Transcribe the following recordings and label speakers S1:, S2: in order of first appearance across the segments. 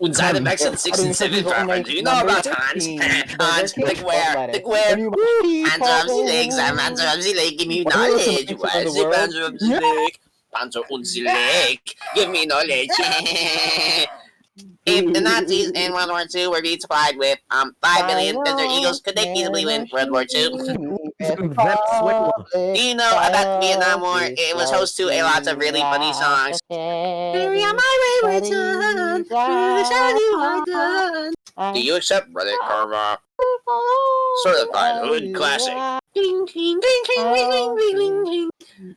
S1: Und seine Wechsel 67 Do you know about Hans? Hans, like where? Like where? Hands up the legs, hands up the leg, give me knowledge. Why is it hands up the leg? Hands up the leg, give me knowledge. If the Nazis in World War II were being supplied with 5 billion Desert Eagles, could they feasibly win World War II? Do you know about the Vietnam War? It was host to a lot of really funny songs. Carry on my wayward son, shall you are done. Do you accept Brother Karma? Certified Hood Classic. Ding, ding, ding, ding, ding, ding, ding,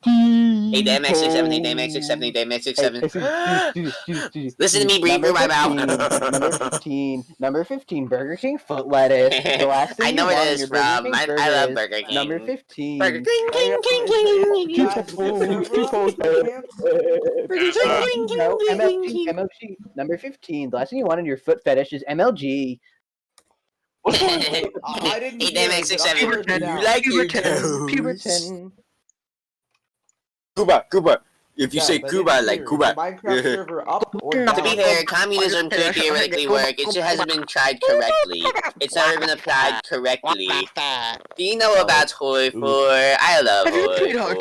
S1: ding. Hey, damn X670, damn X670, damn X670. Listen to me breathe through my mouth.
S2: Number 15, Burger King foot lettuce. The last thing
S1: I know
S2: you
S1: it
S2: want
S1: is
S2: in your
S1: from.
S2: Burger King
S1: I love
S2: burger
S1: Burger King.
S2: Number 15.
S1: Burger King, King, King, King.
S2: No, MLG. Number 15. The last thing you want in your foot fetish is MLG.
S3: I didn't
S1: Hey,
S3: hear
S1: damn
S3: it, but I'll
S1: X670.
S3: write it down.
S1: You like your
S2: Puberton.
S1: Cuba. If you
S3: Yeah,
S1: say
S3: but
S1: Cuba,
S3: it's
S1: like
S3: clear.
S1: Cuba.
S3: The Minecraft server up or down?
S1: To be fair, communism could theoretically work. It just hasn't been tried correctly. It's never been applied correctly. Do you know about Hoi 4? I love Hoi 4.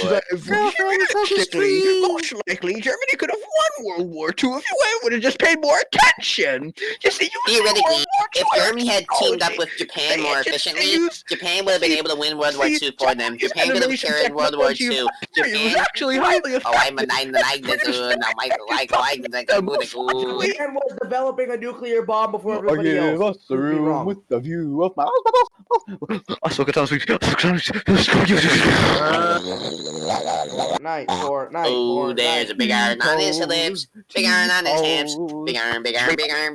S4: Most likely, Germany could have won World War II if you would have just paid more attention. You see,
S1: Theoretically, if Germany had teamed up with Japan more efficiently, Japan would have been able to win World War II for them. Japan could have carried World War II.
S4: Japan actually highly
S1: Oh, I'm a 9
S3: Japan was developing a nuclear bomb before everybody else. Prove me wrong.
S2: with the view of my
S3: Night for night.
S1: Oh,
S3: for
S1: there's
S3: night.
S1: a big iron on his lips, big iron on his hands, big iron, big iron, big iron.